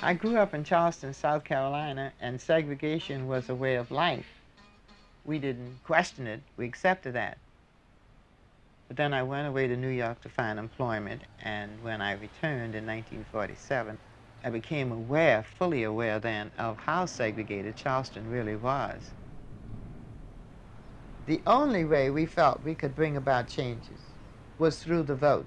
I grew up in Charleston, South Carolina, and segregation was a way of life. We didn't question it, we accepted that. But then I went away to New York to find employment, and when I returned in 1947, I became aware, fully aware then, of how segregated Charleston really was. The only way we felt we could bring about changes was through the vote.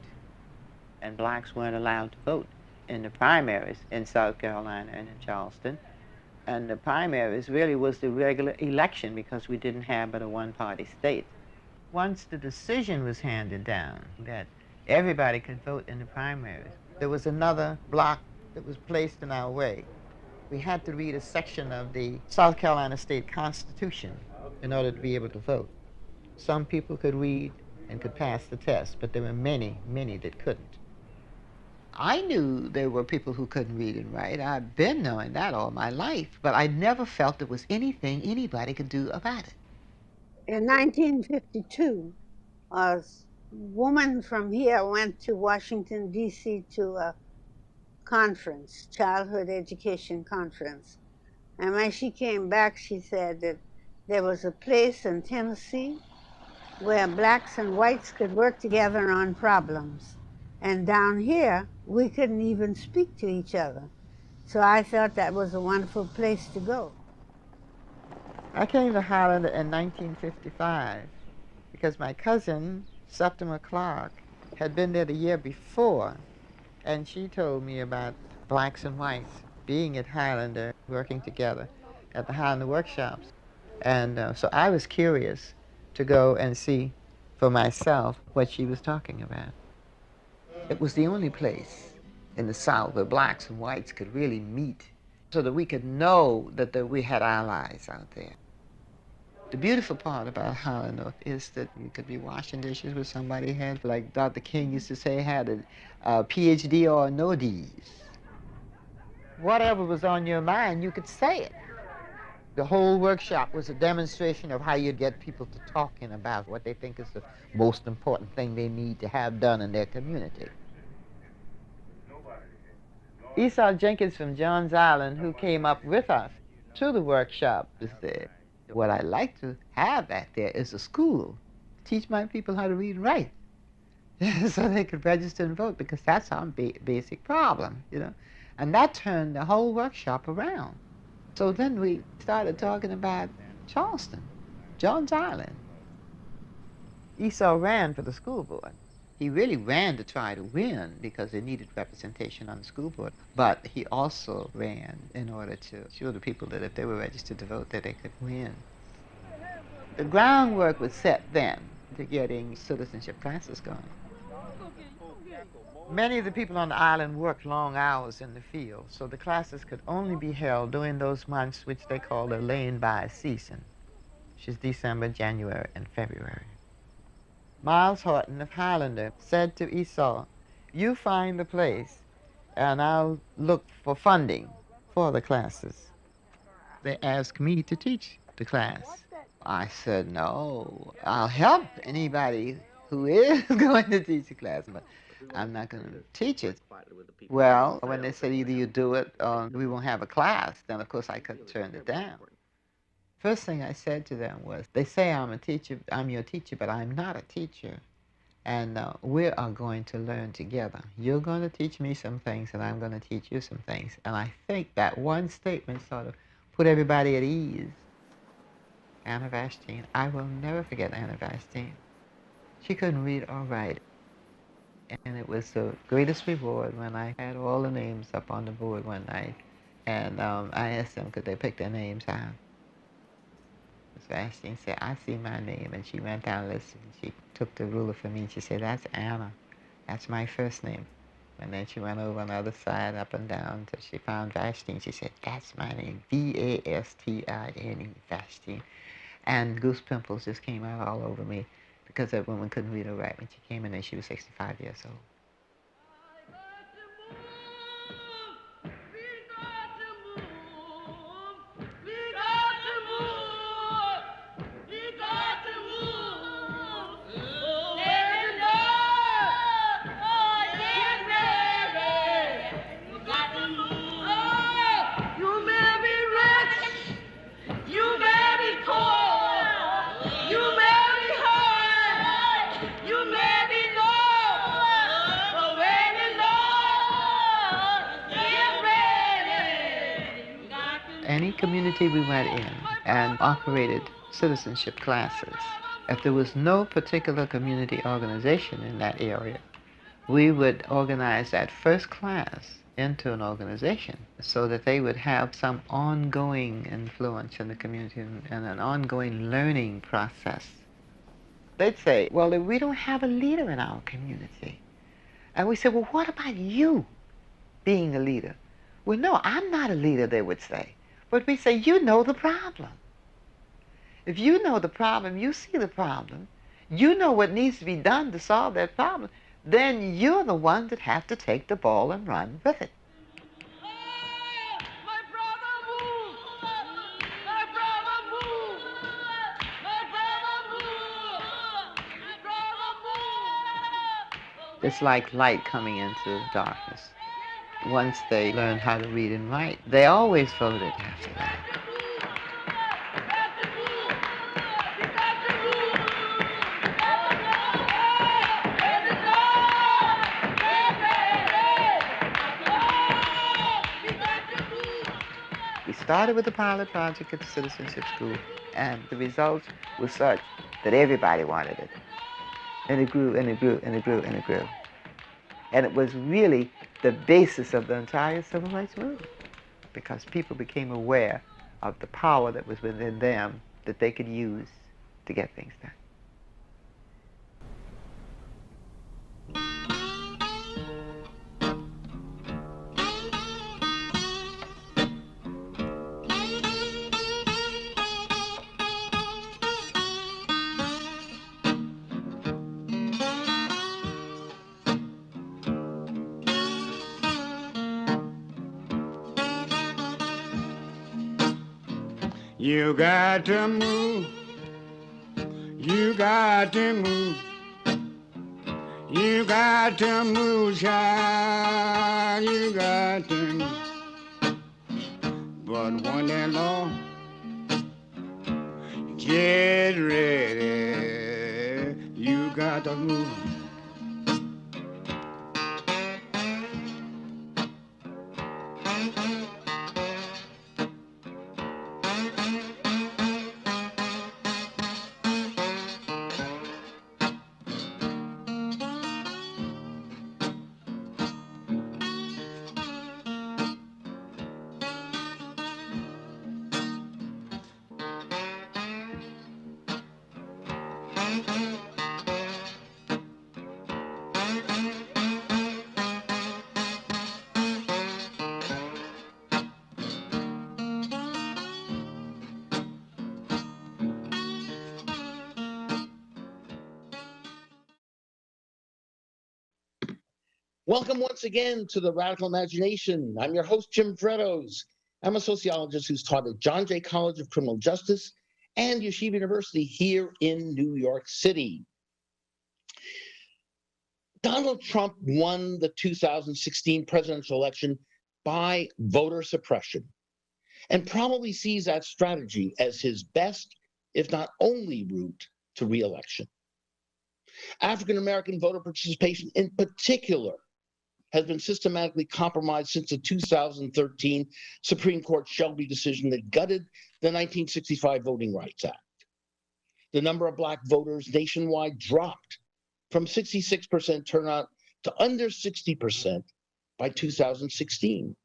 And blacks weren't allowed to vote in the primaries in South Carolina and in Charleston. And the primaries really was the regular election because we didn't have but a one-party state. Once the decision was handed down that everybody could vote in the primaries, there was another block that was placed in our way. We had to read a section of the South Carolina State Constitution in order to be able to vote. Some people could read and could pass the test, but there were many, many that couldn't. I knew there were people who couldn't read and write. I've been knowing that all my life, but I never felt there was anything anybody could do about it. In 1952, a woman from here went to Washington, D.C. to a conference, childhood education conference. And when she came back, she said that there was a place in Tennessee where blacks and whites could work together on problems. And down here, we couldn't even speak to each other. So I thought that was a wonderful place to go. I came to Holland in 1955 because my cousin, Septima Clark, had been there the year before, and she told me about blacks and whites being at Highlander, working together at the Highlander workshops. And so I was curious to go and see for myself what she was talking about. It was the only place in the South where blacks and whites could really meet so that we could know that we had allies out there. The beautiful part about Highlander is that you could be washing dishes with somebody who had, like Dr. King used to say, had a PhD or no D's. Whatever was on your mind, you could say it. The whole workshop was a demonstration of how you get people to talking about what they think is the most important thing they need to have done in their community. Esau Jenkins from Johns Island, who came up with us to the workshop, was there. What I'd like to have back there is a school. Teach my people how to read and write so they could register and vote, because that's our basic problem, you know. And that turned the whole workshop around. So then we started talking about Charleston, Johns Island. Esau ran for the school board. He really ran to try to win because they needed representation on the school board. But he also ran in order to show the people that if they were registered to vote, that they could win. The groundwork was set then to getting citizenship classes going. Many of the people on the island worked long hours in the field, so the classes could only be held during those months which they call the laying-by season, which is December, January, and February. Miles Horton of Highlander said to Esau, "You find the place, and I'll look for funding for the classes." They asked me to teach the class. I said, no, I'll help anybody who is going to teach the class, but I'm not going to teach it. Well, when they said either you do it or we won't have a class, then of course I could turn it down. First thing I said to them was, they say I'm a teacher, I'm your teacher, but I'm not a teacher. And we are going to learn together. You're going to teach me some things, and I'm going to teach you some things. And I think that one statement sort of put everybody at ease. Anna Vashteen, I will never forget Anna Vashteen. She couldn't read or write. And it was the greatest reward when I had all the names up on the board one night. And I asked them, could they pick their names out? Miss Vashteen said, I see my name. And she went down the list, and she took the ruler for me, and she said, that's Anna. That's my first name. And then she went over on the other side, up and down, until she found Vashteen. She said, that's my name, V-A-S-T-I-N-E, Vashteen. And goose pimples just came out all over me because that woman couldn't read or write when she came in, and she was 65 years old. community we went in and operated citizenship classes, if there was no particular community organization in that area, we would organize that first class into an organization so that they would have some ongoing influence in the community and an ongoing learning process. They'd say, well, if we don't have a leader in our community, and we said, well, what about you being a leader? Well, no, I'm not a leader, they would say. But we say, you know the problem. If you know the problem, you see the problem, you know what needs to be done to solve that problem, then you're the one that have to take the ball and run with it. It's like light coming into darkness. Once they learned how to read and write, they always voted after that. We started with a pilot project at the Citizenship School, and the results were such that everybody wanted it. And it grew, and it grew, and it grew, and it grew. And it was really the basis of the entire civil rights movement, because people became aware of the power that was within them that they could use to get things done. You got to move, you got to move, you got to move, child, you got to move. But when that law, get ready, you got to move. Welcome once again to the Radical Imagination. I'm your host, Jim Vrettos. I'm a sociologist who's taught at John Jay College of Criminal Justice and Yeshiva University here in New York City. Donald Trump won the 2016 presidential election by voter suppression and probably sees that strategy as his best, if not only, route to re-election. African-American voter participation in particular has been systematically compromised since the 2013 Supreme Court Shelby decision that gutted the 1965 Voting Rights Act. The number of Black voters nationwide dropped from 66% turnout to under 60% by 2016,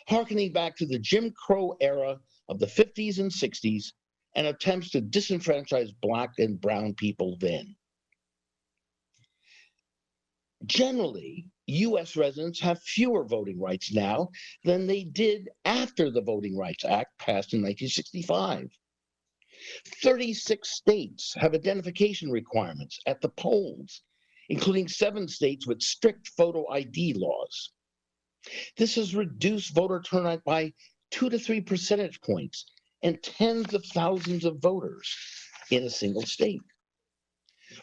harkening back to the Jim Crow era of the 50s and 60s and attempts to disenfranchise Black and brown people then. Generally, U.S. residents have fewer voting rights now than they did after the Voting Rights Act passed in 1965. 36 states have identification requirements at the polls, including 7 states with strict photo ID laws. This has reduced voter turnout by 2 to 3 percentage points and tens of thousands of voters in a single state.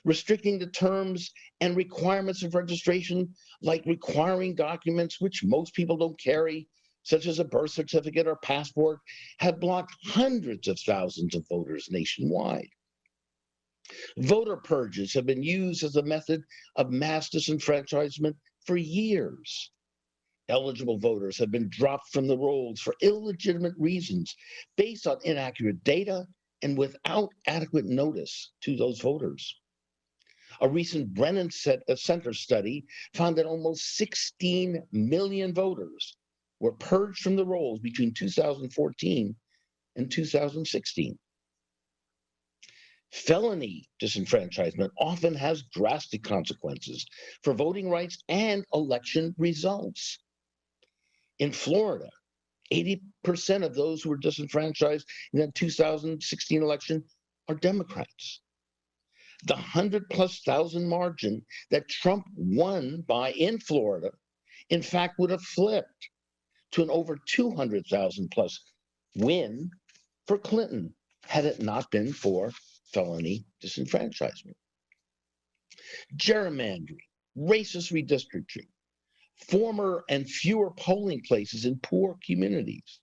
Restricting the terms and requirements of registration, like requiring documents which most people don't carry, such as a birth certificate or passport, have blocked hundreds of thousands of voters nationwide. Voter purges have been used as a method of mass disenfranchisement for years. eligible voters have been dropped from the rolls for illegitimate reasons based on inaccurate data and without adequate notice to those voters. A recent Brennan Center study found that almost 16 million voters were purged from the rolls between 2014 and 2016. Felony disenfranchisement often has drastic consequences for voting rights and election results. In Florida, 80% of those who were disenfranchised in the 2016 election are Democrats. The 100,000+ margin that Trump won by in Florida, in fact, would have flipped to an over 200,000+ win for Clinton had it not been for felony disenfranchisement. Gerrymandering, racist redistricting, former and fewer polling places in poor communities,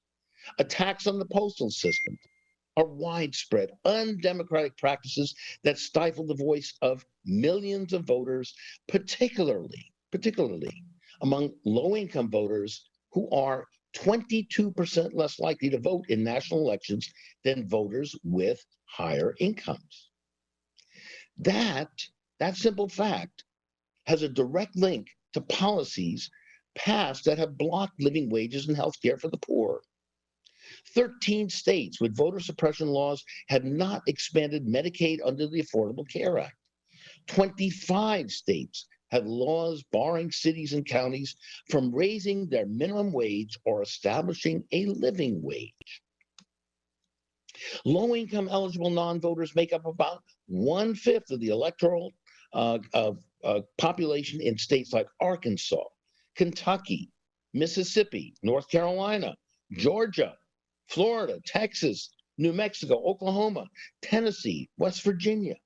attacks on the postal system are widespread, undemocratic practices that stifle the voice of millions of voters, particularly among low-income voters who are 22% less likely to vote in national elections than voters with higher incomes. That simple fact has a direct link to policies passed that have blocked living wages and health care for the poor. 13 states with voter suppression laws have not expanded Medicaid under the Affordable Care Act. 25 states have laws barring cities and counties from raising their minimum wage or establishing a living wage. Low-income eligible non-voters make up about 1/5 of the electoral population in states like Arkansas, Kentucky, Mississippi, North Carolina, Georgia, Florida, Texas, New Mexico, Oklahoma, Tennessee, West Virginia.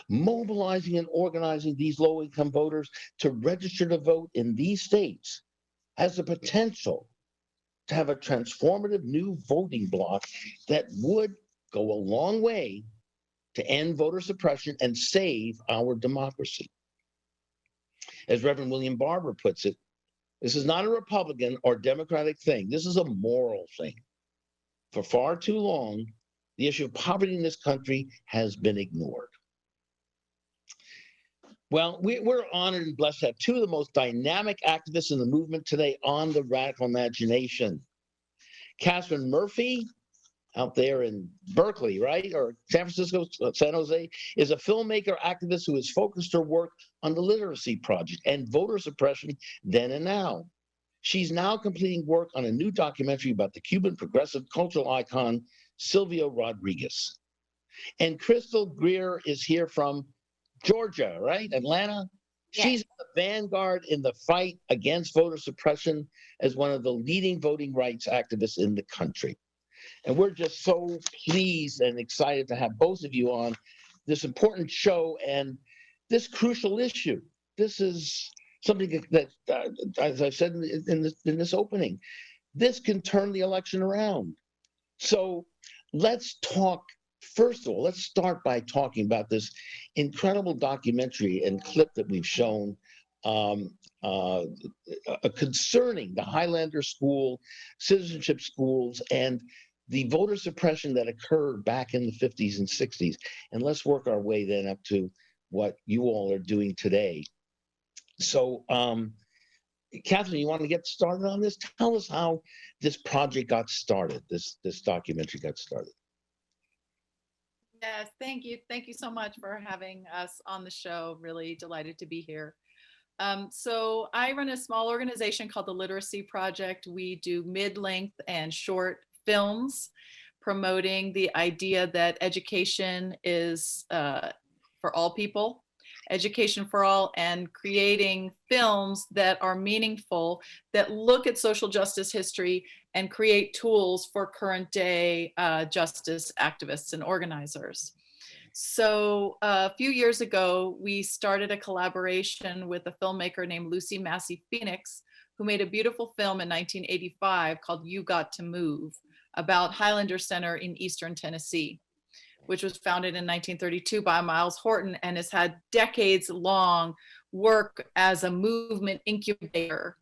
Mobilizing and organizing these low-income voters to register to vote in these states has the potential to have a transformative new voting bloc that would go a long way to end voter suppression and save our democracy. As Reverend William Barber puts it, this is not a Republican or Democratic thing. This is a moral thing. For far too long, the issue of poverty in this country has been ignored. Well, we're honored and blessed to have two of the most dynamic activists in the movement today on the Radical Imagination. Catherine Murphy, out there in Berkeley, right? Or San Francisco, San Jose, is a filmmaker activist who has focused her work on the Literacy Project and voter suppression then and now. She's now completing work on a new documentary about the Cuban progressive cultural icon, Silvio Rodriguez. And Crystal Greer is here from Georgia, right? Atlanta. Yes. She's the vanguard in the fight against voter suppression as one of the leading voting rights activists in the country. And we're just so pleased and excited to have both of you on this important show and this crucial issue. This is something that as I said in this opening, this can turn the election around. So let's talk. First of all, let's start by talking about this incredible documentary and clip that we've shown concerning the Highlander School, citizenship schools, and the voter suppression that occurred back in the 50s and 60s. And let's work our way then up to what you all are doing today. So, Catherine, you want to get started on this? Tell us how this project got started, this documentary got started. Yes, thank you. Thank you so much for having us on the show. Really delighted to be here. So I run a small organization called the Literacy Project. We do mid-length and short films promoting the idea that education is for all people, education for all, and creating films that are meaningful, that look at social justice history and create tools for current day justice activists and organizers. So a few years ago, we started a collaboration with a filmmaker named Lucy Massey Phoenix, who made a beautiful film in 1985 called You Got to Move, about Highlander Center in Eastern Tennessee, which was founded in 1932 by Miles Horton and has had decades-long work as a movement incubator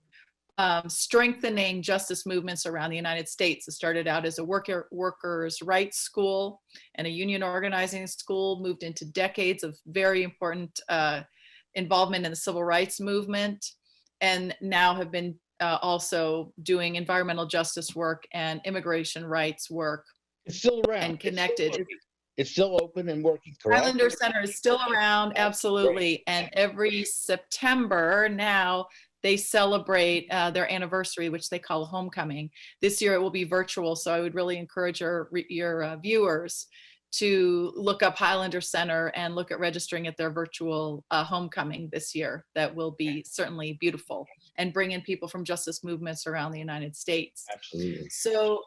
strengthening justice movements around the United States. It started out as a workers' rights school and a union organizing school, moved into decades of very important involvement in the civil rights movement, and now have been also doing environmental justice work and immigration rights work. It's still around. And connected. It's still open and working, correct? Highlander Center is still around, absolutely. And every September now, they celebrate their anniversary, which they call homecoming. This year it will be virtual, so I would really encourage your viewers to look up Highlander Center and look at registering at their virtual homecoming this year. That will be certainly beautiful and bring in people from justice movements around the United States. Absolutely. So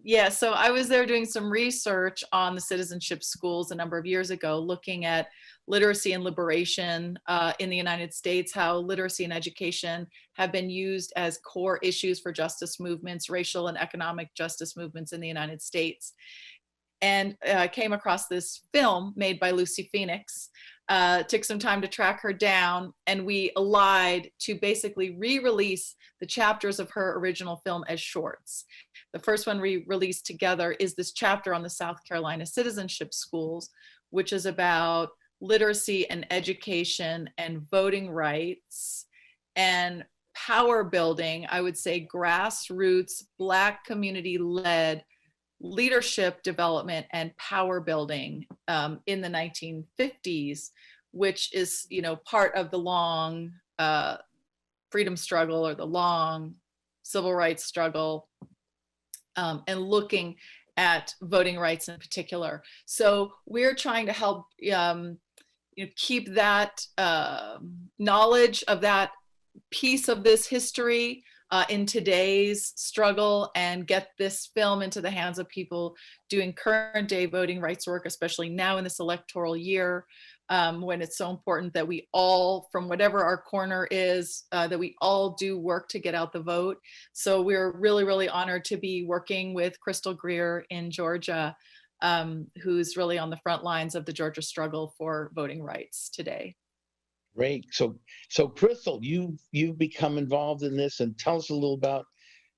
yeah, so I was there doing some research on the citizenship schools a number of years ago, looking at literacy and liberation in the United States, how literacy and education have been used as core issues for justice movements, racial and economic justice movements in the United States. And I came across this film made by Lucy Phoenix. Took some time to track her down, and we allied to basically re-release the chapters of her original film as shorts. The first one we released together is this chapter on the South Carolina citizenship schools, which is about literacy and education and voting rights and power building, I would say grassroots, Black community-led leadership development and power building in the 1950s, which is, you know, part of the long freedom struggle or the long civil rights struggle, and looking at voting rights in particular. So we're trying to help keep that knowledge of that piece of this history in today's struggle and get this film into the hands of people doing current day voting rights work, especially now in this electoral year, when it's so important that we all, from whatever our corner is, that we all do work to get out the vote. So we're really, really honored to be working with Crystal Greer in Georgia, who's really on the front lines of the Georgia struggle for voting rights today. Great. So Crystal, you've become involved in this, and tell us a little about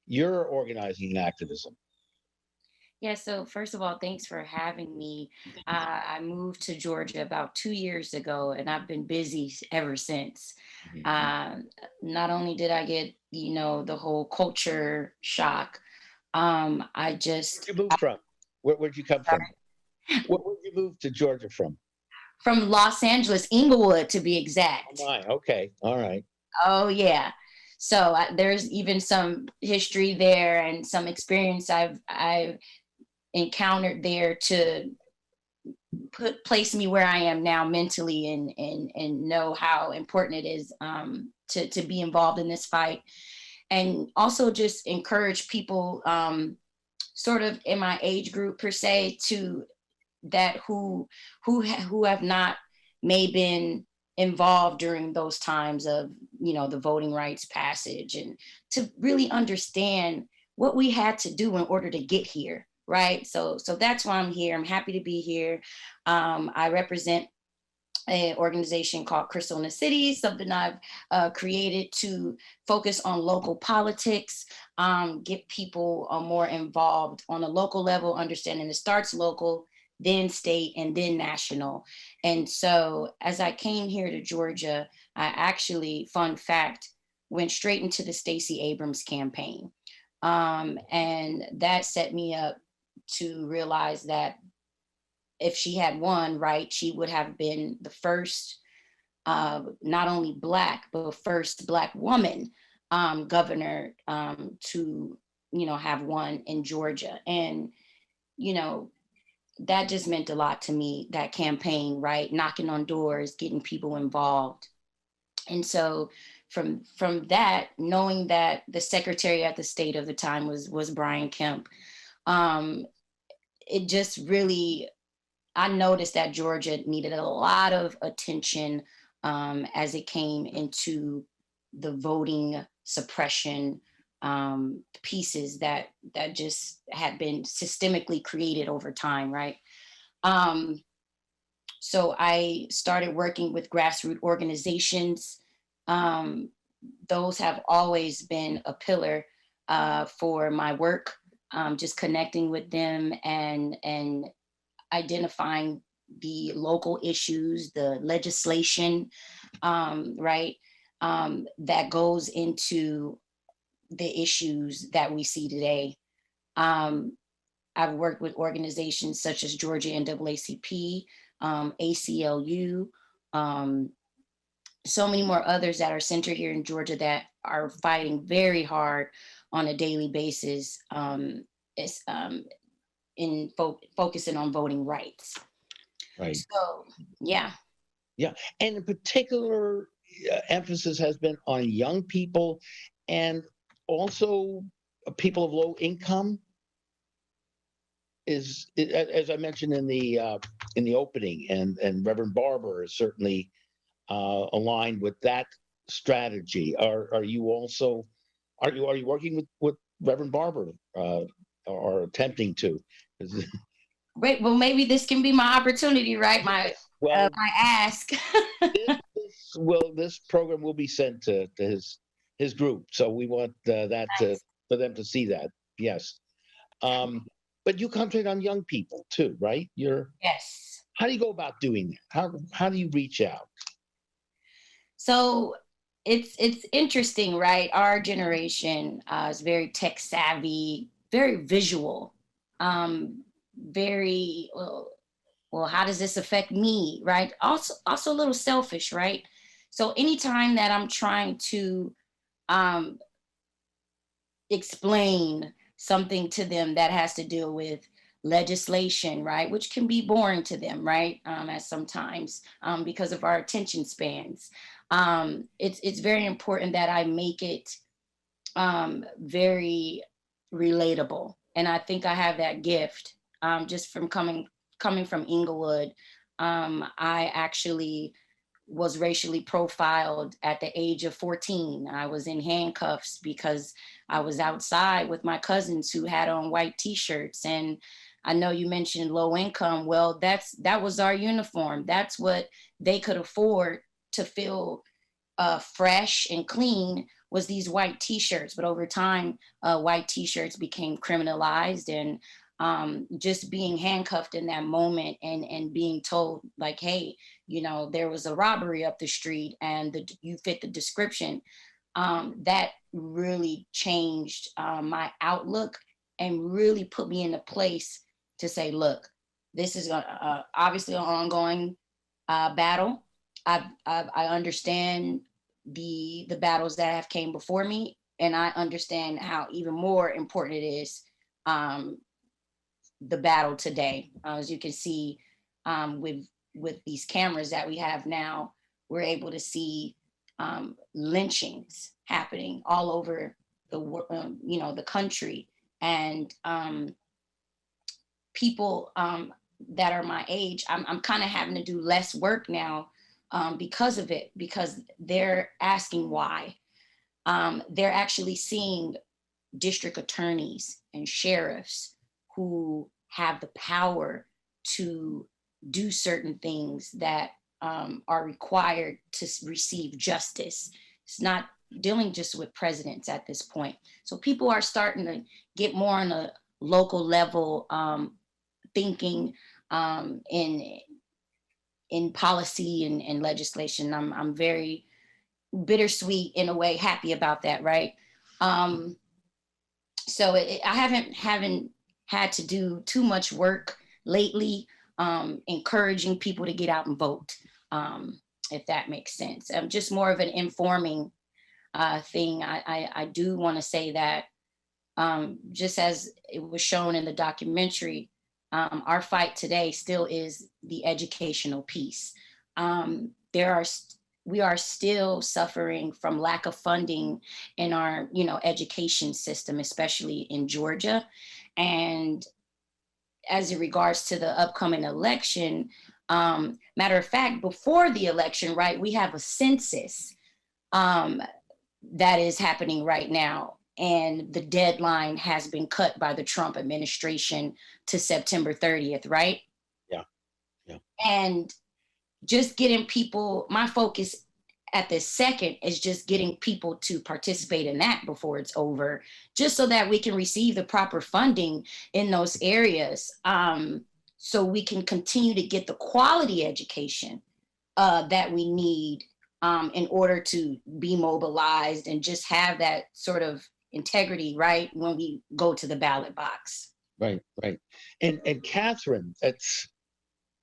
your organizing and activism. Yeah, so first of all, thanks for having me. I moved to Georgia about 2 years ago, and I've been busy ever since. Not only did I get, the whole culture shock, I just— Where'd you move from? Where'd you come from? Where'd you move to Georgia from? From Los Angeles, Inglewood, to be exact. Oh my, okay, all right. Oh, yeah. So there's even some history there and some experience I've encountered there to place me where I am now mentally, and know how important it is to be involved in this fight, and also just encourage people sort of in my age group per se who have not may been involved during those times of the voting rights passage, and to really understand what we had to do in order to get here. Right. So that's why I'm here. I'm happy to be here. I represent an organization called Crystal in the City, something I've created to focus on local politics, get people more involved on a local level, understanding it starts local, then state, and then national. And so as I came here to Georgia, I actually, fun fact, went straight into the Stacey Abrams campaign. And that set me up to realize that if she had won, right, she would have been the first, not only Black, but first Black woman governor to, have won in Georgia. And, that just meant a lot to me, that campaign, right? Knocking on doors, getting people involved. And so from that, knowing that the secretary at the state of the time was Brian Kemp, it just really, I noticed that Georgia needed a lot of attention as it came into the voting suppression pieces that just had been systemically created over time, right? So I started working with grassroots organizations those have always been a pillar for my work, just connecting with them and identifying the local issues, the legislation, right, that goes into the issues that we see today. I've worked with organizations such as Georgia NAACP, ACLU, so many more others that are centered here in Georgia that are fighting very hard on a daily basis, it's, in focusing on voting rights. Right. So, yeah. Yeah. And in particular, emphasis has been on young people and also people of low income. As I mentioned in the opening, and Reverend Barber is certainly aligned with that strategy. Are you also are you working with Reverend Barber or attempting to? Wait, well, maybe this can be my opportunity, right? My my ask. this program will be sent to his group, so we want that Nice. for them to see that. Yes. But you concentrate on young people too, right? Yes. How do you go about doing that? How do you reach out? So it's interesting, right? Our generation is very tech savvy, very visual, very well. How does this affect me, right? Also a little selfish, right? So anytime that I'm trying to explain something to them that has to deal with legislation, right, which can be boring to them, right, at sometimes because of our attention spans. It's very important that I make it very relatable, and I think I have that gift just from coming from Inglewood. I actually was racially profiled at the age of 14. I was in handcuffs because I was outside with my cousins who had on white t-shirts. And I know you mentioned low income. Well, that was our uniform. That's what they could afford to feel fresh and clean, was these white t-shirts. But over time, white t-shirts became criminalized, and just being handcuffed in that moment and being told like, hey, there was a robbery up the street and you fit the description, that really changed my outlook and really put me in a place to say, look, this is obviously an ongoing battle. I understand the battles that have came before me, and I understand how even more important it is, the battle today. As you can see, with these cameras that we have now, we're able to see lynchings happening all over the country, and people that are my age, I'm kind of having to do less work now because of it, because they're asking why. They're actually seeing district attorneys and sheriffs who have the power to do certain things that are required to receive justice. It's not dealing just with presidents at this point. So people are starting to get more on a local level, thinking in policy and legislation. I'm very bittersweet in a way, happy about that, right? So I haven't had to do too much work lately, encouraging people to get out and vote, if that makes sense. Just more of an informing thing. I do want to say that, just as it was shown in the documentary, our fight today still is the educational piece. We are still suffering from lack of funding in our, education system, especially in Georgia. And as it regards to the upcoming election, matter of fact, before the election, right, we have a census that is happening right now. And the deadline has been cut by the Trump administration to September 30th, right? Yeah. Yeah. And just getting people, my focus at this second is just getting people to participate in that before it's over, just so that we can receive the proper funding in those areas, so we can continue to get the quality education that we need in order to be mobilized and just have that sort of integrity, right, when we go to the ballot box. Right, right. And Catherine, that's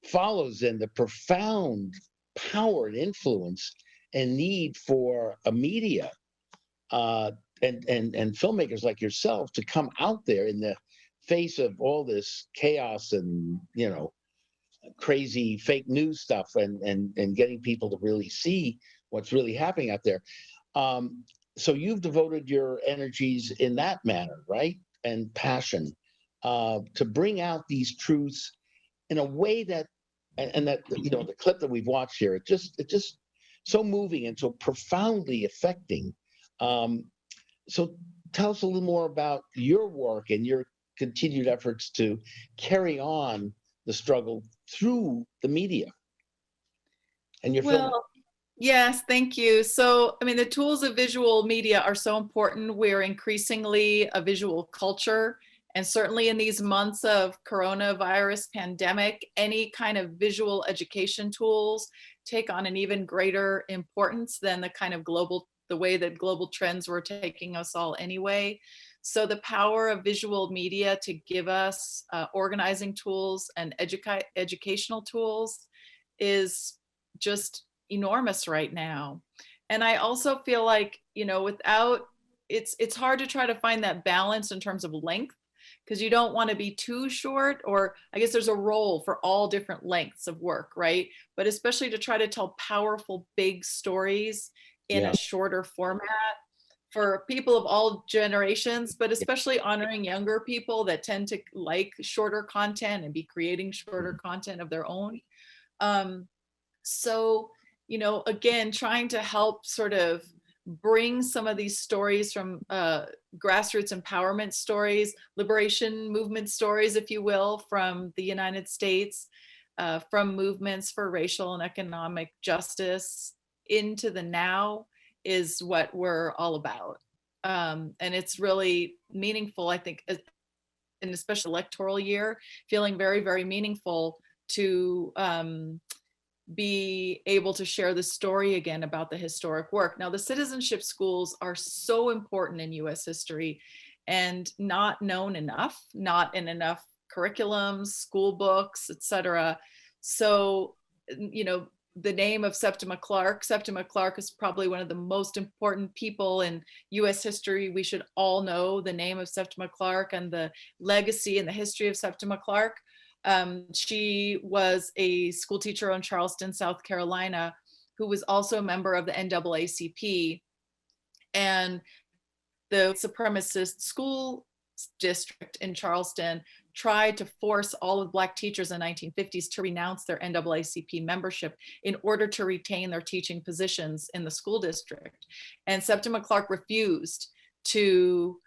follows in the profound power and influence and need for a media and filmmakers like yourself to come out there in the face of all this chaos and, you know, crazy fake news stuff, and getting people to really see what's really happening out there. So you've devoted your energies in that manner, right? And passion to bring out these truths in a way that, and that, you know, the clip that we've watched here, it just so moving and so profoundly affecting. So tell us a little more about your work and your continued efforts to carry on the struggle through the media and your film. Yes, thank you. So, I mean, the tools of visual media are so important. We're increasingly a visual culture. And certainly in these months of coronavirus pandemic, any kind of visual education tools take on an even greater importance than the kind of the way that global trends were taking us all anyway. So the power of visual media to give us organizing tools and educational tools is just enormous right now. And I also feel like, you know, without, it's hard to try to find that balance in terms of length, because you don't want to be too short, or I guess there's a role for all different lengths of work, right? But especially to try to tell powerful, big stories in a shorter format for people of all generations, but especially honoring younger people that tend to like shorter content and be creating shorter content of their own. So, you know, again, trying to help sort of bring some of these stories from grassroots empowerment stories, liberation movement stories, if you will, from the United States, from movements for racial and economic justice into the now, is what we're all about. And it's really meaningful, I think, in especially electoral year, feeling very, very meaningful to be able to share the story again about the historic work. Now, the citizenship schools are so important in US history and not known enough, not in enough curriculums, school books, etc. So, you know, the name of Septima Clark is probably one of the most important people in US history. We should all know the name of Septima Clark and the legacy and the history of Septima Clark. She was a school teacher in Charleston, South Carolina, who was also a member of the NAACP. And the supremacist school district in Charleston tried to force all of Black teachers in the 1950s to renounce their NAACP membership in order to retain their teaching positions in the school district. And Septima Clark refused to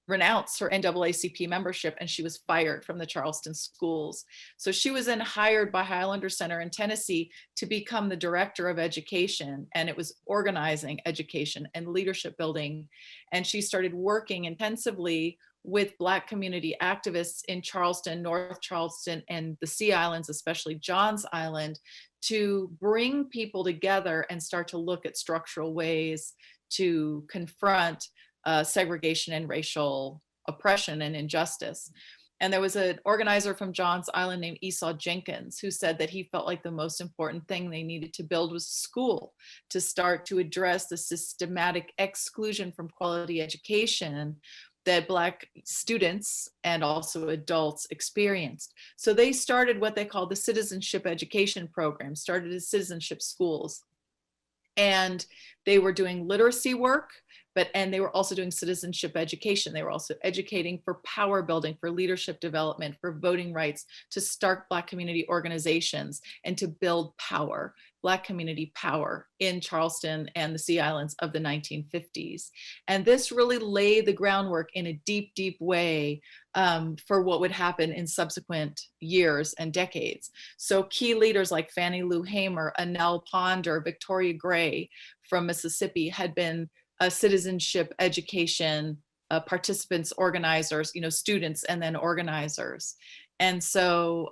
renounce her NAACP membership, and she was fired from the Charleston schools. So she was then hired by Highlander Center in Tennessee to become the director of education, and it was organizing education and leadership building. And she started working intensively with Black community activists in Charleston, North Charleston, and the Sea Islands, especially Johns Island, to bring people together and start to look at structural ways to confront segregation and racial oppression and injustice. And there was an organizer from Johns Island named Esau Jenkins who said that he felt like the most important thing they needed to build was a school to start to address the systematic exclusion from quality education that Black students and also adults experienced. So they started what they called the citizenship education program, started as citizenship schools. And they were doing literacy work, and they were also doing citizenship education. They were also educating for power building, for leadership development, for voting rights, to start Black community organizations and to build power, Black community power in Charleston and the Sea Islands of the 1950s. And this really laid the groundwork in a deep, deep way for what would happen in subsequent years and decades. So key leaders like Fannie Lou Hamer, Annelle Ponder, Victoria Gray from Mississippi had been citizenship education participants, organizers, students, and then organizers. And so,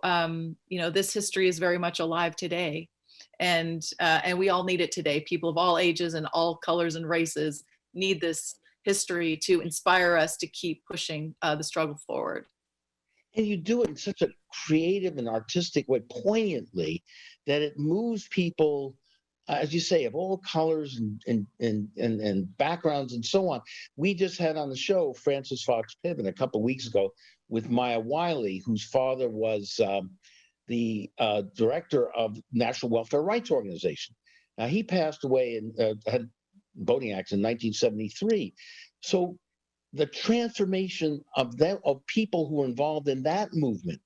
this history is very much alive today. And we all need it today. People of all ages and all colors and races need this history to inspire us to keep pushing the struggle forward. And you do it in such a creative and artistic way, poignantly, that it moves people, as you say, of all colors and backgrounds and so on. We just had on the show Frances Fox Piven a couple of weeks ago with Maya Wiley, whose father was the director of National Welfare Rights Organization. Now, he passed away and had voting acts in 1973. So the transformation of people who were involved in that movement,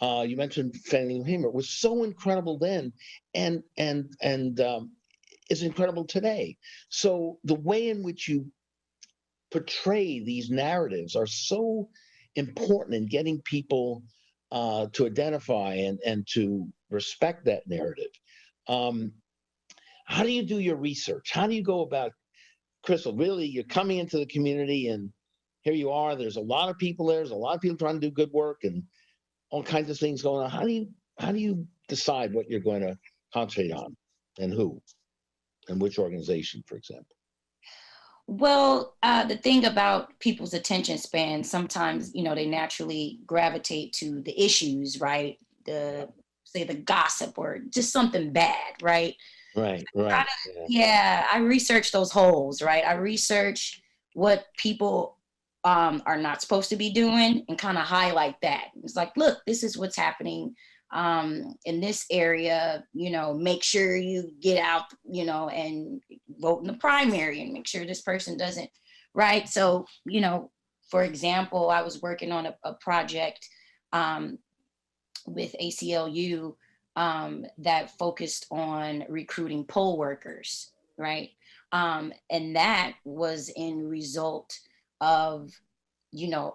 you mentioned Fannie Lou Hamer, was so incredible then, and is incredible today. So the way in which you portray these narratives are so important in getting people to identify and to respect that narrative. How do you do your research? How do you go about, Crystal, really, you're coming into the community and here you are, there's a lot of people there, there's a lot of people trying to do good work and all kinds of things going on. How do you decide what you're going to concentrate on and who and which organization, for example? Well, the thing about people's attention span, sometimes, they naturally gravitate to the issues, right? Say the gossip or just something bad, right? Right. Yeah, I research those holes, right? I research what people are not supposed to be doing and kind of highlight that. It's like, look, this is what's happening in this area, make sure you get out, and vote in the primary and make sure this person doesn't, right? So, for example, I was working on a project with ACLU that focused on recruiting poll workers, right? And that was in result of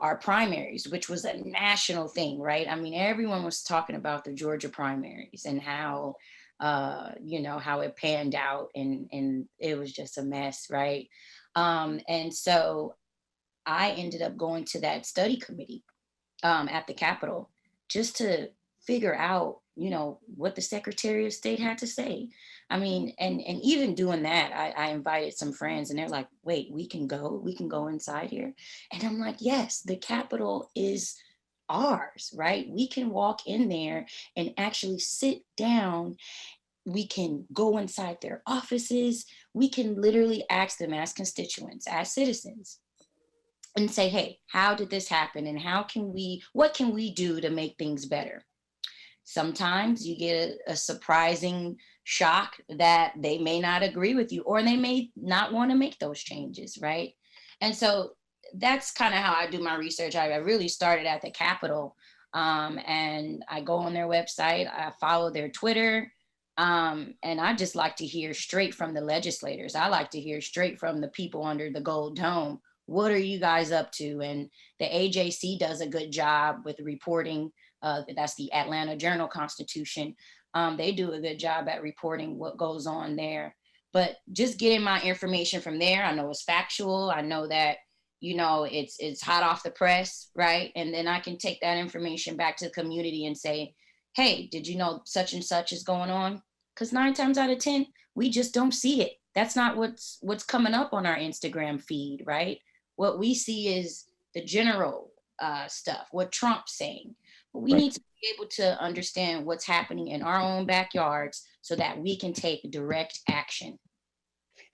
our primaries, which was a national thing, right? I mean, everyone was talking about the Georgia primaries and how, how it panned out and it was just a mess, right? And so I ended up going to that study committee at the Capitol just to figure out, what the Secretary of State had to say. I mean, and even doing that, I invited some friends and they're like, wait, we can go inside here. And I'm like, yes, the Capitol is ours, right? We can walk in there and actually sit down. We can go inside their offices. We can literally ask them as constituents, as citizens, and say, hey, how did this happen? And what can we do to make things better? Sometimes you get a surprising shock that they may not agree with you or they may not want to make those changes, right? And so that's kind of how I do my research. I really started at the Capitol, and I go on their website, I follow their Twitter, and I just like to hear straight from the legislators. I like to hear straight from the people under the gold dome. What are you guys up to? And the AJC does a good job with reporting. That's the Atlanta Journal-Constitution. They do a good job at reporting what goes on there. But just getting my information from there, I know it's factual. I know that, it's hot off the press, right? And then I can take that information back to the community and say, hey, did you know such and such is going on? Because 9 times out of 10, we just don't see it. That's not what's coming up on our Instagram feed, right? What we see is the general stuff, what Trump's saying. But we need to be able to understand what's happening in our own backyards so that we can take direct action.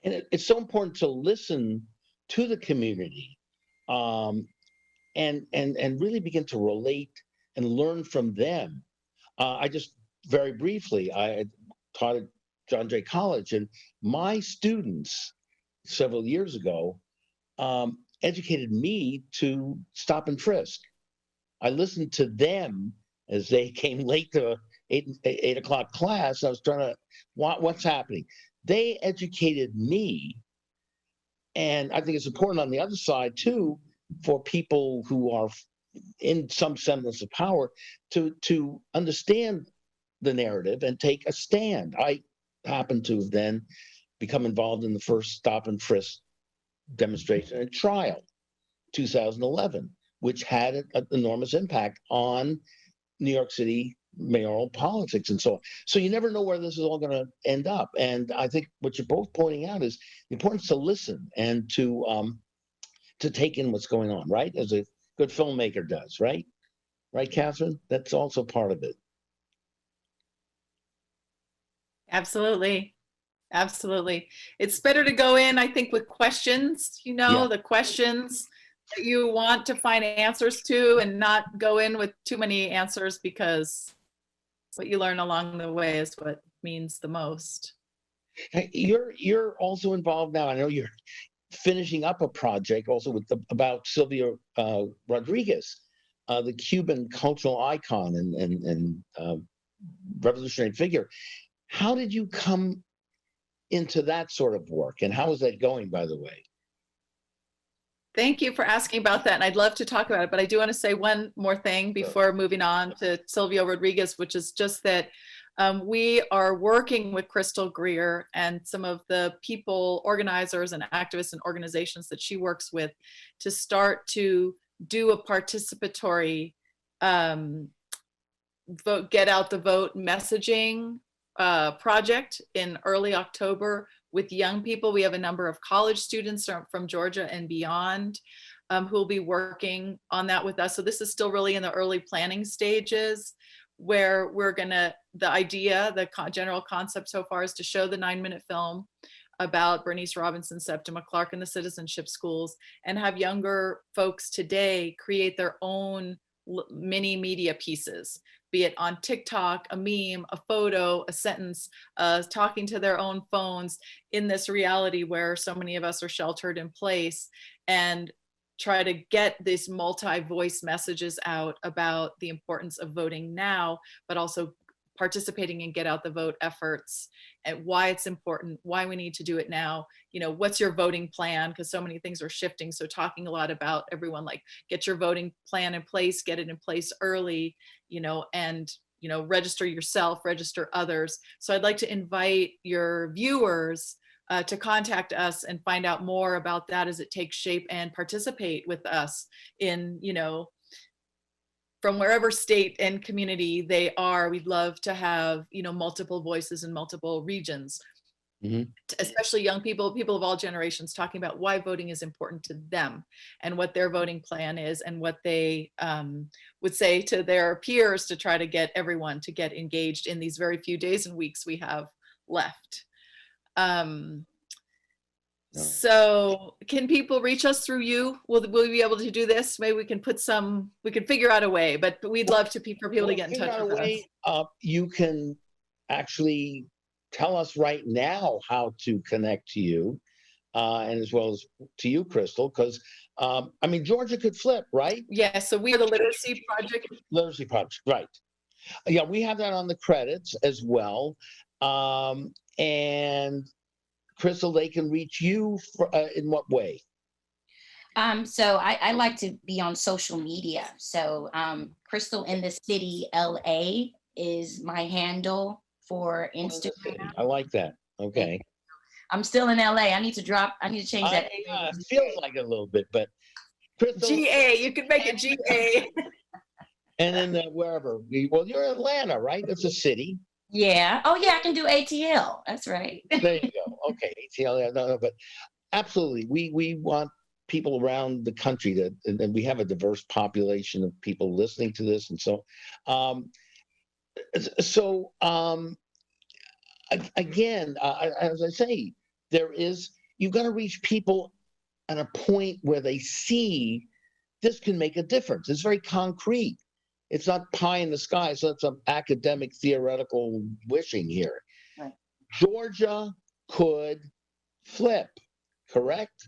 And it's so important to listen to the community and really begin to relate and learn from them. I just very briefly, I taught at John Jay College, and my students several years ago educated me to stop and frisk. I listened to them as they came late to 8 o'clock class. I was trying to, what's happening? They educated me. And I think it's important on the other side, too, for people who are in some semblance of power to understand the narrative and take a stand. I happened to then become involved in the first stop and frisk demonstration and trial, 2011, which had an enormous impact on New York City mayoral politics and so on. So you never know where this is all going to end up. And I think what you're both pointing out is the importance to listen and to take in what's going on, right? As a good filmmaker does, right? Right, Catherine? That's also part of it. Absolutely. Absolutely. It's better to go in, I think, with questions, the questions that you want to find answers to, and not go in with too many answers, because what you learn along the way is what means the most. Hey, you're also involved now. I know you're finishing up a project also with about Sylvia Rodriguez, the Cuban cultural icon and revolutionary figure. How did you come into that sort of work, and how is that going, by the way? Thank you for asking about that, and I'd love to talk about it, but I do want to say one more thing before moving on to Sylvia Rodriguez, which is just that we are working with Crystal Greer and some of the people, organizers and activists and organizations that she works with, to start to do a participatory vote, get out the vote messaging project in early October with young people. We have a number of college students from Georgia and beyond who will be working on that with us. So this is still really in the early planning stages, where we're gonna, the idea, the general concept so far is to show the 9-minute film about Bernice Robinson, Septima Clark, and the citizenship schools, and have younger folks today create their own mini media pieces, be it on TikTok, a meme, a photo, a sentence, talking to their own phones in this reality where so many of us are sheltered in place, and try to get these multi-voice messages out about the importance of voting now, but also participating in get out the vote efforts, and why it's important, why we need to do it now. What's your voting plan? Because so many things are shifting. So talking a lot about everyone, like, get your voting plan in place, get it in place early, and register yourself, register others. So I'd like to invite your viewers to contact us and find out more about that as it takes shape, and participate with us in, from wherever state and community they are. We'd love to have, multiple voices in multiple regions, especially young people, people of all generations, talking about why voting is important to them and what their voting plan is, and what they would say to their peers to try to get everyone to get engaged in these very few days and weeks we have left. So can people reach us through you? Will we be able to do this? Maybe we can figure out a way, but we'd love for people to get in touch with us. You can actually tell us right now how to connect to you, and as well as to you, Crystal, because Georgia could flip, right? Yeah, so we are the Literacy Project. Literacy Project, right. Yeah, we have that on the credits as well. And Crystal, they can reach you in what way? So I like to be on social media. So Crystal in the City LA is my handle for Instagram. I like that. Okay. I'm still in LA. I need to change that. It feels like it a little bit, but Crystal, GA, you can make it GA. And then wherever. Well, you're in Atlanta, right? It's a city. Yeah. Oh, yeah, I can do ATL. That's right. There you go. Okay, ATL. No, but absolutely. We want people around the country and we have a diverse population of people listening to this. And so, again, as I say, you've got to reach people at a point where they see this can make a difference. It's very concrete. It's not pie in the sky, so it's an academic, theoretical wishing here. Right. Georgia could flip, correct?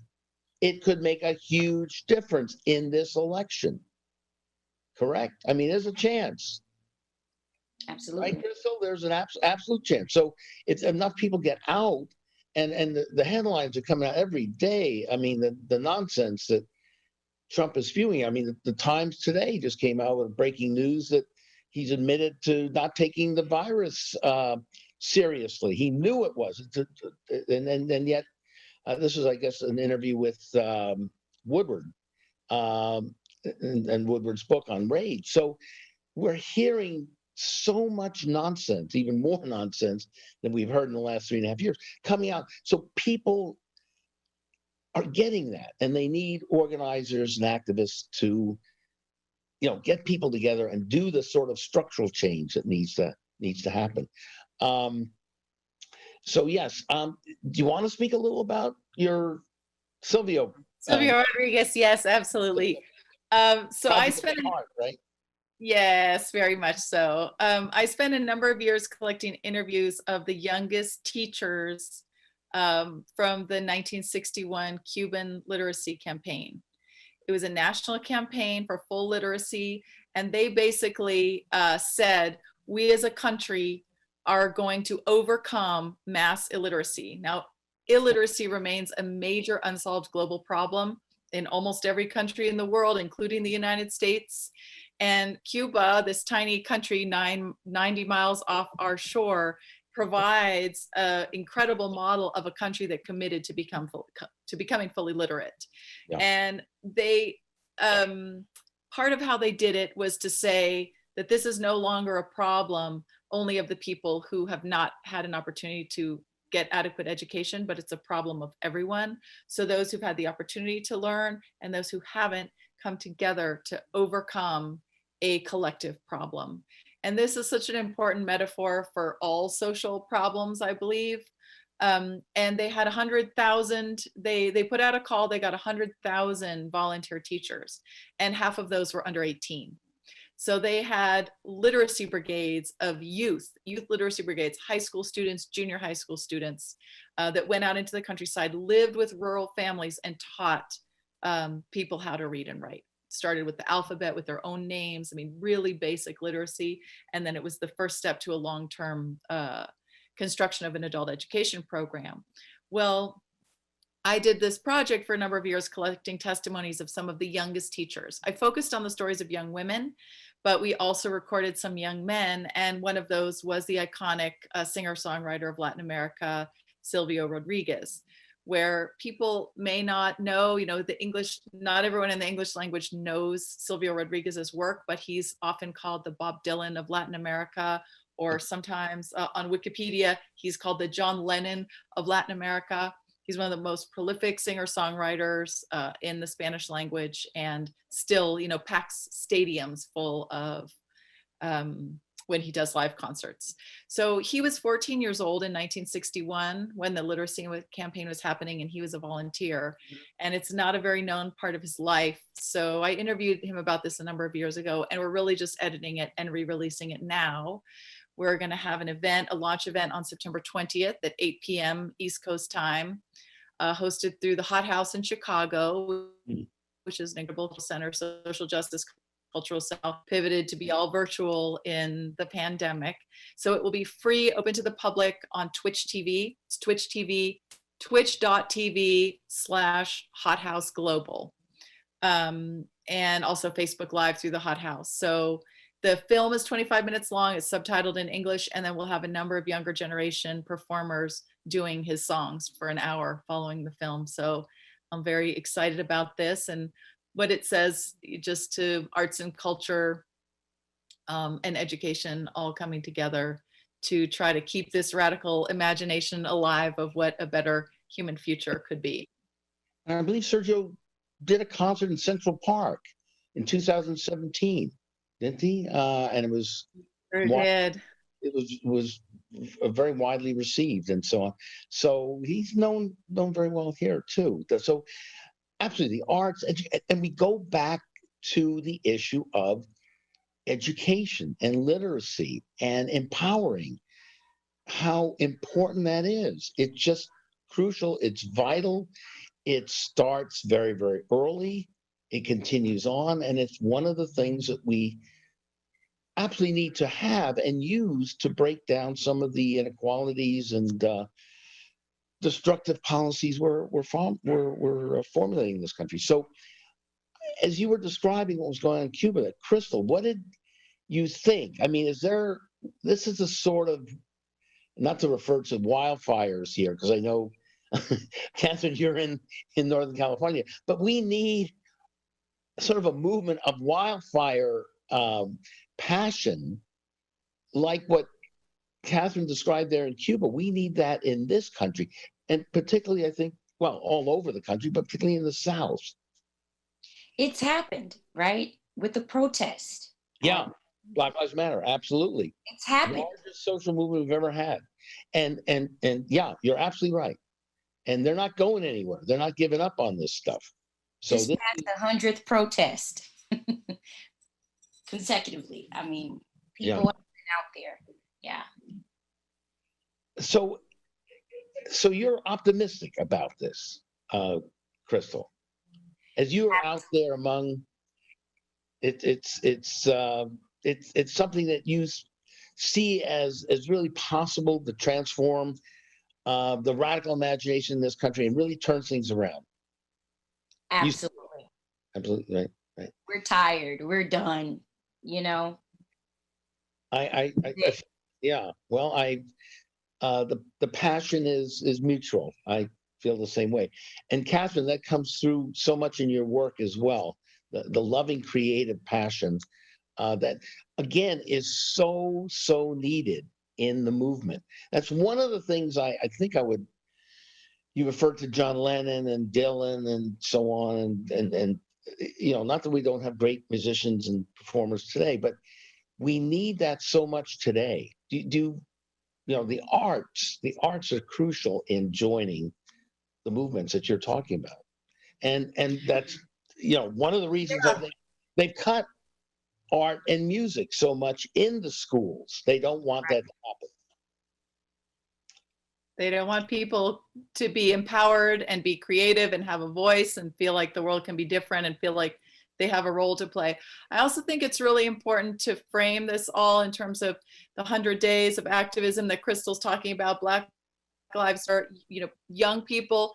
it could make a huge difference in this election. Correct? I mean, there's a chance. Absolutely. Right, Crystal? There's an absolute chance. So if enough people get out, and the headlines are coming out every day. I mean, the nonsense that Trump is spewing. I mean, the Times today just came out with breaking news that he's admitted to not taking the virus seriously. He knew it wasn't, and yet this is, I guess, an interview with Woodward and Woodward's book on rage. So we're hearing so much nonsense, even more nonsense than we've heard in the last 3.5 years coming out. So people are getting that, and they need organizers and activists to, get people together and do the sort of structural change that needs to happen. So yes, do you want to speak a little about your Silvio Rodriguez? Yes, absolutely. So I spent right? Yes, very much so. I spent a number of years collecting interviews of the youngest teachers from the 1961 Cuban literacy campaign. It was a national campaign for full literacy, and they basically said, we as a country are going to overcome mass illiteracy. Now, illiteracy remains a major unsolved global problem in almost every country in the world, including the United States. And Cuba, this tiny country 90 miles off our shore, provides an incredible model of a country that committed to becoming fully literate. Yeah. And they, part of how they did it was to say that this is no longer a problem only of the people who have not had an opportunity to get adequate education, but it's a problem of everyone. So those who've had the opportunity to learn and those who haven't come together to overcome a collective problem. And this is such an important metaphor for all social problems, I believe. And they had 100,000, they put out a call, they got 100,000 volunteer teachers, and half of those were under 18. So they had literacy brigades of youth literacy brigades, high school students, junior high school students that went out into the countryside, lived with rural families, and taught people how to read and write. Started with the alphabet, with their own names. I mean, really basic literacy. And then it was the first step to a long-term construction of an adult education program. Well, I did this project for a number of years, collecting testimonies of some of the youngest teachers. I focused on the stories of young women, but we also recorded some young men. And one of those was the iconic singer-songwriter of Latin America, Silvio Rodriguez, where people may not know, the English, not everyone in the English language knows Silvio Rodriguez's work, but he's often called the Bob Dylan of Latin America, or sometimes on Wikipedia, he's called the John Lennon of Latin America. He's one of the most prolific singer-songwriters in the Spanish language, and still, packs stadiums full of when he does live concerts. So he was 14 years old in 1961 when the literacy campaign was happening, and he was a volunteer. And it's not a very known part of his life. So I interviewed him about this a number of years ago, and we're really just editing it and re-releasing it now. We're going to have an event, a launch event on September 20th at 8 p.m. East Coast time, hosted through the Hot House in Chicago, which is an incredible center, social justice, cultural South, pivoted to be all virtual in the pandemic. So it will be free, open to the public on Twitch TV. It's Twitch TV, twitch.tv/Hot House Global. And also Facebook Live through the Hot House. So the film is 25 minutes long. It's subtitled in English, and then we'll have a number of younger generation performers doing his songs for an hour following the film. So I'm very excited about this and what it says just to arts and culture and education all coming together to try to keep this radical imagination alive of what a better human future could be. And I believe Sergio did a concert in Central Park in 2017. Didn't he? And it was it was very widely received and so on. So he's known very well here too. So absolutely, the arts, and we go back to the issue of education and literacy and empowering. How important that is. It's just crucial. It's vital. It starts very, very early. It continues on, and it's one of the things that we absolutely need to have and use to break down some of the inequalities and destructive policies we're formulating in this country. So, as you were describing what was going on in Cuba, Crystal, what did you think? I mean, this is a sort of, not to refer to wildfires here, because I know, Catherine, you're in Northern California, but we need sort of a movement of wildfire passion, like what Catherine described there in Cuba. We need that in this country, and particularly, I think, well, all over the country, but particularly in the South. It's happened, right? With the protest. Yeah, Black Lives Matter, absolutely. It's happened. Largest social movement we've ever had, and yeah, you're absolutely right. And they're not going anywhere. They're not giving up on this stuff. So just past the 100th protest consecutively. I mean, people have been out there. Yeah. So you're optimistic about this, Crystal, as you are out there among it's something that you see as really possible to transform the radical imagination in this country and really turn things around. Absolutely. Absolutely, right. We're tired. We're done. Yeah. Well, the passion is mutual. I feel the same way. And Catherine, that comes through so much in your work as well. The loving, creative passion that, again, is so needed in the movement. That's one of the things I think you referred to John Lennon and Dylan and so on, and not that we don't have great musicians and performers today, but we need that so much today. The arts are crucial in joining the movements that you're talking about. And that's, one of the reasons I think they've cut art and music so much in the schools. They don't want that to happen. They don't want people to be empowered and be creative and have a voice and feel like the world can be different and feel like they have a role to play. I also think it's really important to frame this all in terms of the 100 days of activism that Crystal's talking about. Black lives are, young people,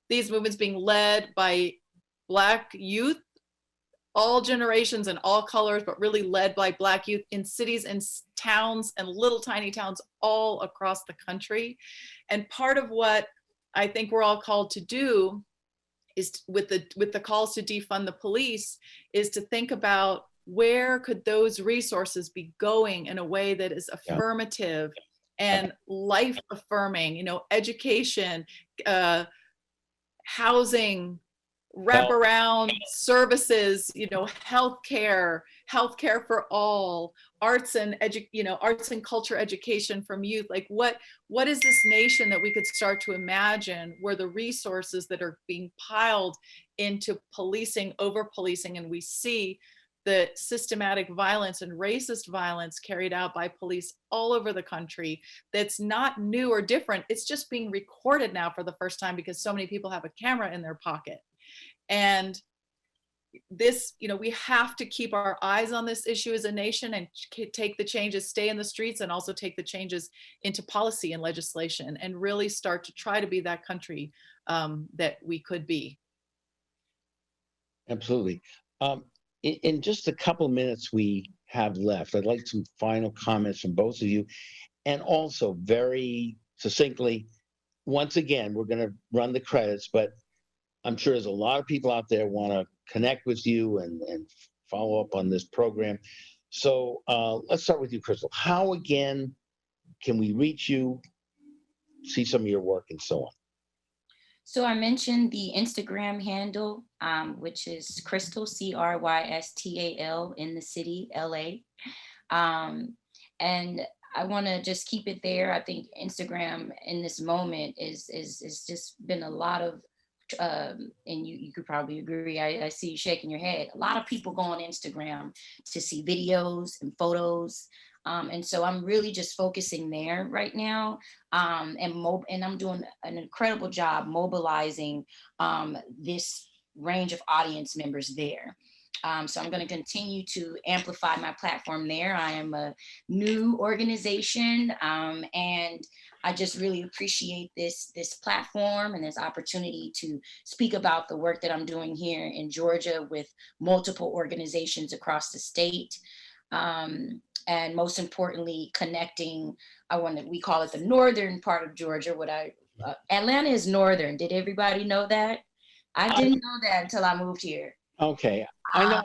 these movements being led by Black youth, all generations and all colors, but really led by Black youth in cities and towns and little tiny towns all across the country. And part of what I think we're all called to do is, with the calls to defund the police, is to think about where could those resources be going in a way that is affirmative and life affirming, education, housing, wraparound services, healthcare for all, arts and culture education from youth. Like what is this nation that we could start to imagine where the resources that are being piled into policing, over policing, and we see the systematic violence and racist violence carried out by police all over the country, that's not new or different. It's just being recorded now for the first time because so many people have a camera in their pocket. And this, we have to keep our eyes on this issue as a nation and take the changes, stay in the streets, and also take the changes into policy and legislation, and really start to try to be that country that we could be. Absolutely. In just a couple of minutes we have left, I'd like some final comments from both of you. And also, very succinctly, once again, we're going to run the credits, but I'm sure there's a lot of people out there want to connect with you and follow up on this program. So let's start with you, Crystal. How, again, can we reach you, see some of your work, and so on? So I mentioned the Instagram handle, which is Crystal, Crystal, in the city, LA. And I want to just keep it there. I think Instagram in this moment is just been a lot of and you could probably agree, I see you shaking your head. A lot of people go on Instagram to see videos and photos. And so I'm really just focusing there right now. And I'm doing an incredible job mobilizing this range of audience members there. So I'm going to continue to amplify my platform there. I am a new organization, and I just really appreciate this platform and this opportunity to speak about the work that I'm doing here in Georgia with multiple organizations across the state. And most importantly, connecting, we call it the northern part of Georgia. Atlanta is northern. Did everybody know that? I didn't know that until I moved here. Okay. I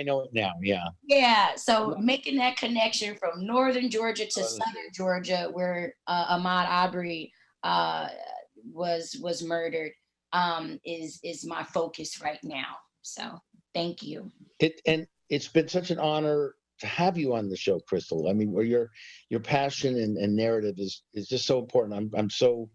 know it now. Yeah. Yeah. So making that connection from northern Georgia to southern Georgia, where Ahmaud Arbery was murdered, is my focus right now. So thank you. It's been such an honor to have you on the show, Crystal. I mean, where your passion and narrative is just so important. I'm so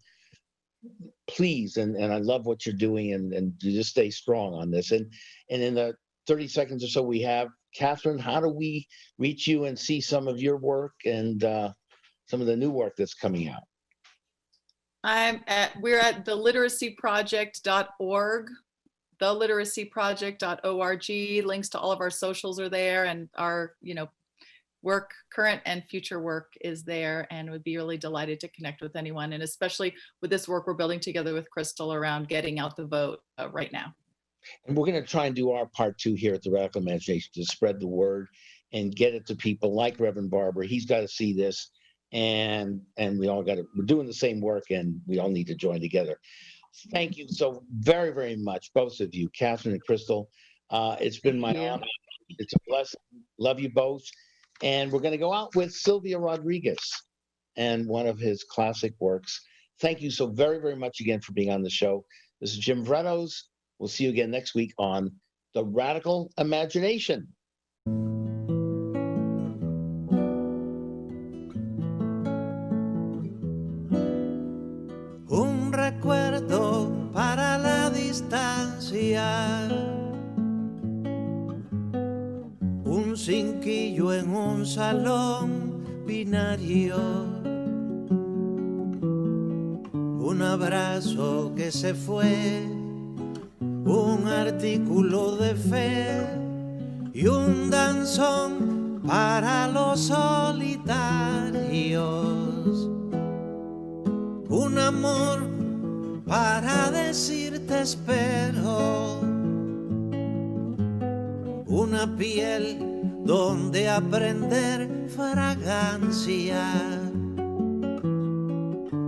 pleased, and I love what you're doing, and you just stay strong on this. And in the 30 seconds or so we have, Catherine, how do we reach you and see some of your work and some of the new work that's coming out? We're at theliteracyproject.org, theliteracyproject.org. Links to all of our socials are there, and our work, current and future work, is there, and would be really delighted to connect with anyone, and especially with this work we're building together with Crystal around getting out the vote right now. And we're going to try and do our part too here at the Radical Imagination to spread the word and get it to people like Reverend Barber. He's got to see this, and we all we're doing the same work, and we all need to join together. Thank you so very, very much, both of you, Catherine and Crystal. It's been my honor. It's a blessing. Love you both. And we're going to go out with Sylvia Rodriguez and one of his classic works. Thank you so very, very much again for being on the show. This is Jim Vrettos. We'll see you again next week on The Radical Imagination. Un recuerdo para la distancia, un cinquillo en un salón binario, un abrazo que se fue, un artículo de fe y un danzón para los solitarios, un amor para decirte espero, una piel donde aprender fragancia,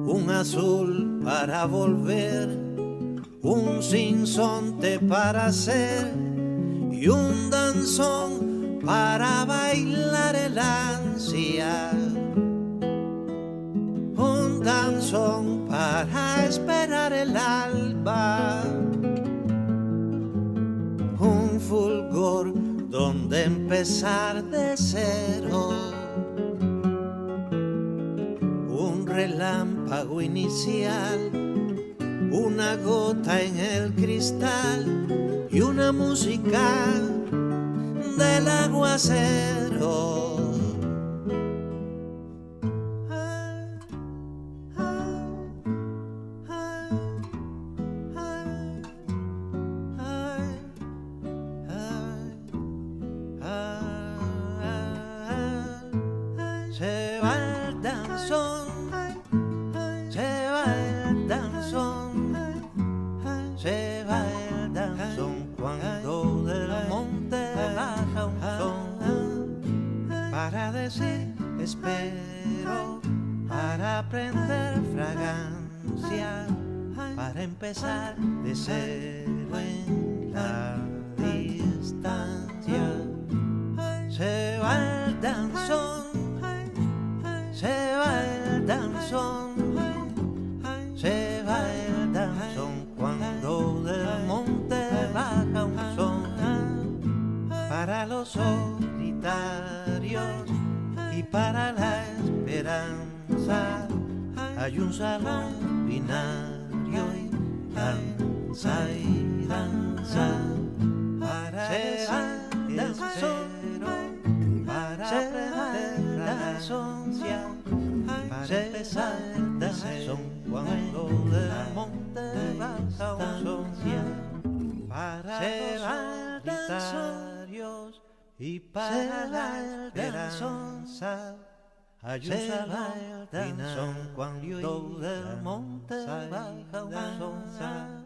un azul para volver, un sinsonte para hacer y un danzón para bailar el ansia, un danzón para esperar el alba, un fulgor donde empezar de cero, un relámpago inicial, una gota en el cristal y una música del aguacero. Se va el danzón, se va el danzón, se va el danzón cuando del monte baja un son para decir espero, para aprender fragancia, para empezar de cero en la distancia. Se va el danzón, se va el danzón, se va el danzón cuando del monte baja un son para los solitarios y para la esperanza. Hay un salón binario y danza y danza, para desespero, para aprender la soncia, para empezar el son cuando del monte baja un soncia, para los solitarios y para el danzonza. Ayuda el danzón cuando del monte baja un sonza.